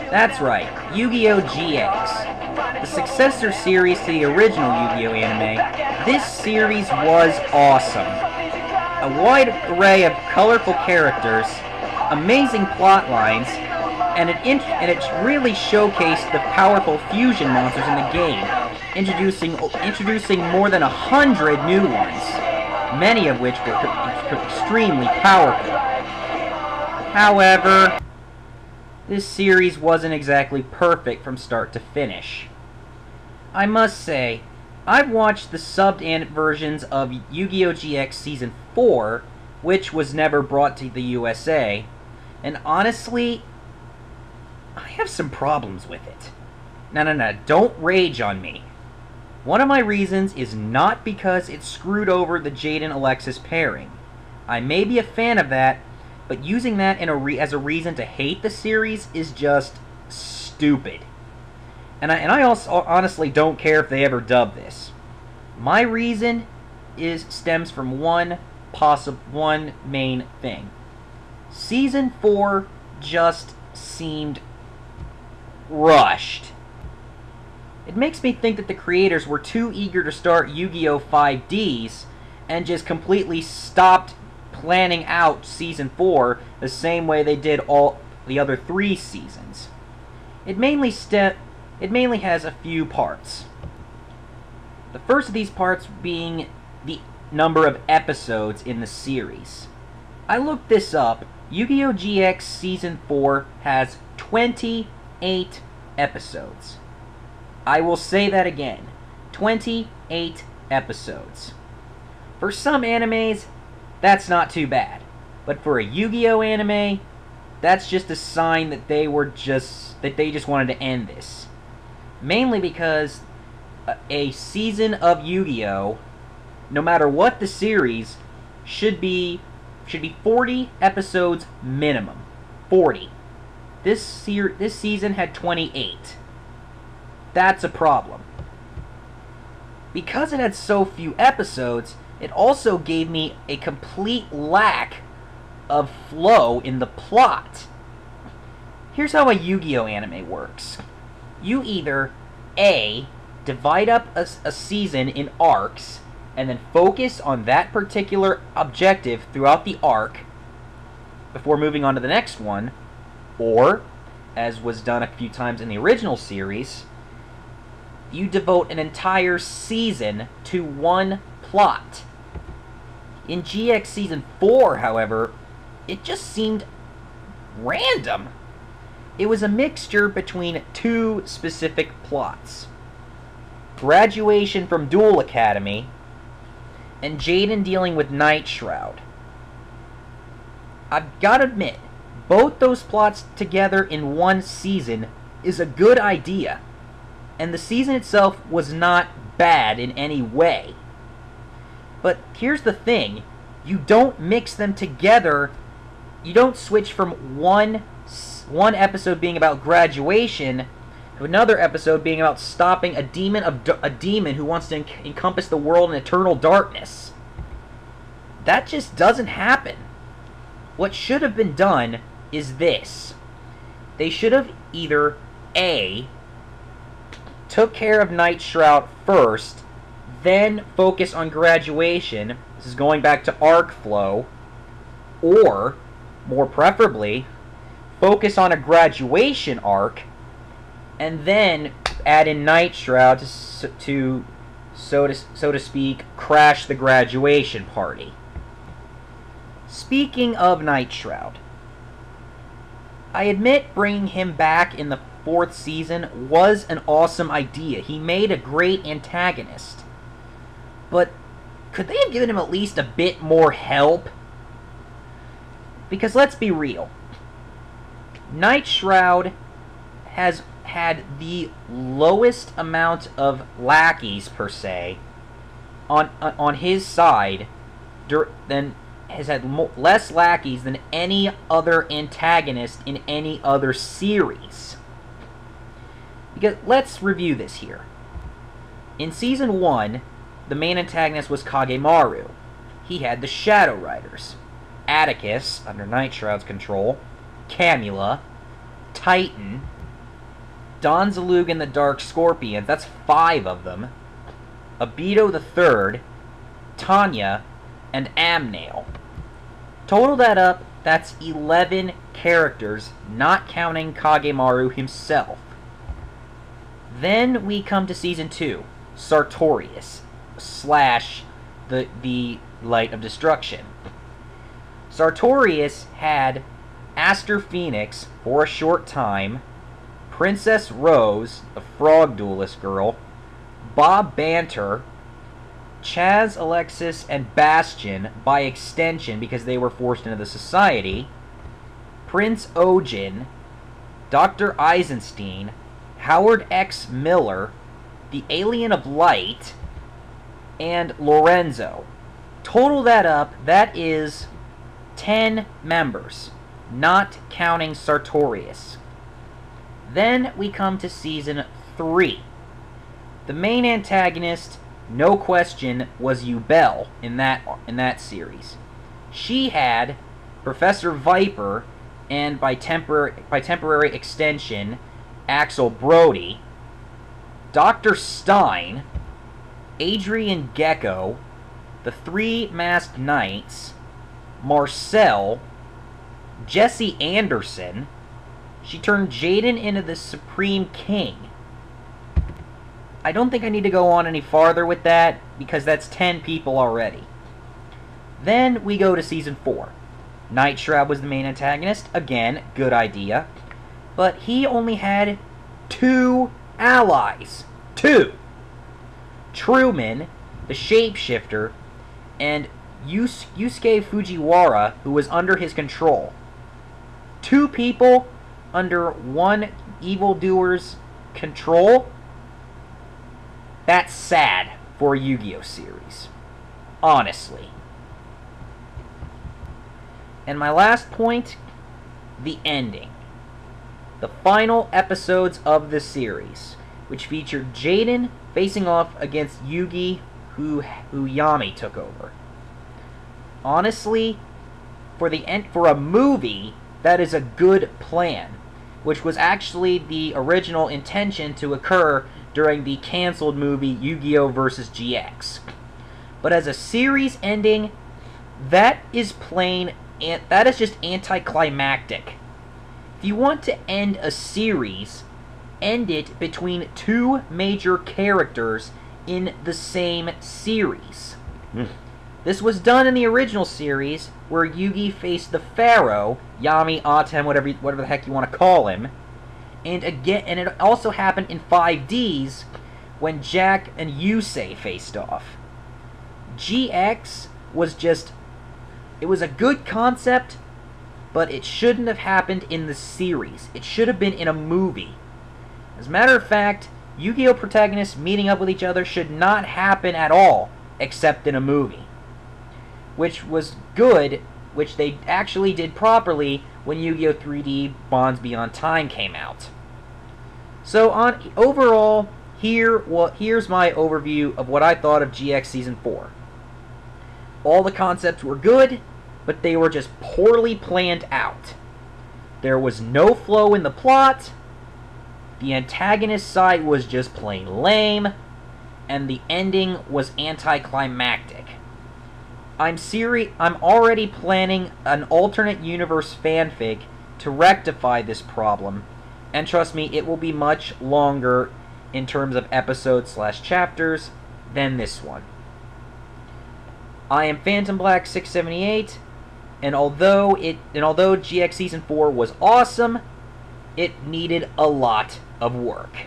That's right, Yu-Gi-Oh! GX. The successor series to the original Yu-Gi-Oh! Anime, this series was awesome. A wide array of colorful characters, amazing plot lines, and it really showcased the powerful fusion monsters in the game, introducing more than 100 new ones, many of which were extremely powerful. However, this series wasn't exactly perfect from start to finish. I must say, I've watched the subbed versions of Yu-Gi-Oh! GX Season 4, which was never brought to the USA, and honestly, I have some problems with it. No, don't rage on me. One of my reasons is not because it screwed over the Jaden-Alexis pairing. I may be a fan of that, but using that as a reason to hate the series is just stupid. And I also honestly don't care if they ever dub this. My reason stems from one main thing. Season 4 just seemed rushed. It makes me think that the creators were too eager to start Yu-Gi-Oh! 5Ds and just completely stopped planning out Season 4 the same way they did all the other 3 seasons. It mainly has a few parts. The first of these parts being the number of episodes in the series. I looked this up. Yu-Gi-Oh! GX Season 4 has 28 episodes. I will say that again. 28 episodes. For some animes, that's not too bad. But for a Yu-Gi-Oh! Anime, that's just a sign that they just wanted to end this. Mainly because a season of Yu-Gi-Oh!, no matter what the series, should be 40 episodes minimum. 40. This season had 28. That's a problem. Because it had so few episodes, it also gave me a complete lack of flow in the plot. Here's how a Yu-Gi-Oh! Anime works. You either A, divide up a season in arcs, and then focus on that particular objective throughout the arc before moving on to the next one, or, as was done a few times in the original series, you devote an entire season to one plot. In GX Season 4, however, it just seemed random. It was a mixture between two specific plots. Graduation from Duel Academy, and Jaden dealing with Night Shroud. I've got to admit, both those plots together in one season is a good idea. And the season itself was not bad in any way. But here's the thing. You don't mix them together. You don't switch from one episode being about graduation to another episode being about stopping a demon who wants to encompass the world in eternal darkness. That just doesn't happen. What should have been done is this. They should have either A, took care of Night Shroud first, then focus on graduation. This is going back to arc flow. Or, more preferably, focus on a graduation arc, and then add in Night Shroud to so to speak, crash the graduation party. Speaking of Night Shroud, I admit bringing him back in the 4th season was an awesome idea. He made a great antagonist. But could they have given him at least a bit more help? Because let's be real. Night Shroud has had the lowest amount of lackeys, per se, on his side, has had less lackeys than any other antagonist in any other series. Because let's review this here. In Season 1, the main antagonist was Kagemaru. He had the Shadow Riders. Atticus, under Night Shroud's control, Camula, Titan, Donzalug and the Dark Scorpions, that's 5 of them, Abido the Third, Tanya, and Amnail. Total that up, that's 11 characters, not counting Kagemaru himself. Then we come to Season 2, Sartorius, / the Light of Destruction. Sartorius had Aster Phoenix for a short time, Princess Rose, the frog duelist girl, Bob Banter, Chaz, Alexis, and Bastion by extension because they were forced into the society, Prince Ojin, Dr. Eisenstein, Howard X. Miller, the Alien of Light, and Lorenzo. Total that up, that is 10 members, not counting Sartorius. Then we come to Season 3. The main antagonist, no question, was Yubel in that series. She had Professor Viper and by temporary extension, Axel Brody, Dr. Stein, Adrian Gecko, the 3 Masked Knights, Marcel, Jesse Anderson. She turned Jaden into the Supreme King. I don't think I need to go on any farther with that, because that's 10 people already. Then we go to Season 4. Night Shroud was the main antagonist. Again, good idea. But he only had 2 allies. 2! Truman, the Shapeshifter, and Yusuke Fujiwara, who was under his control. 2 people under 1 evildoer's control? That's sad for a Yu-Gi-Oh! Series. Honestly. And my last point, the ending. The final episodes of the series, which featured Jaden facing off against Yugi, who Yami took over. Honestly, for a movie, that is a good plan, which was actually the original intention to occur during the canceled movie Yu-Gi-Oh! Vs. GX. But as a series ending, that is just anticlimactic. If you want to end a series, end it between 2 major characters in the same series. This was done in the original series, where Yugi faced the Pharaoh, Yami, Atem, whatever the heck you want to call him. And it also happened in 5Ds when Jack and Yusei faced off. GX was it was a good concept, but it shouldn't have happened in the series. It should have been in a movie. As a matter of fact, Yu-Gi-Oh! Protagonists meeting up with each other should not happen at all, except in a movie. Which was good, which they actually did properly when Yu-Gi-Oh! 3D Bonds Beyond Time came out. So overall, here's my overview of what I thought of GX Season 4. All the concepts were good, but they were just poorly planned out. There was no flow in the plot, the antagonist side was just plain lame, and the ending was anticlimactic. I'm already planning an alternate universe fanfic to rectify this problem, and trust me, it will be much longer in terms of episodes/chapters than this one. I am Phantom Black 678, and although GX Season 4 was awesome, it needed a lot of work.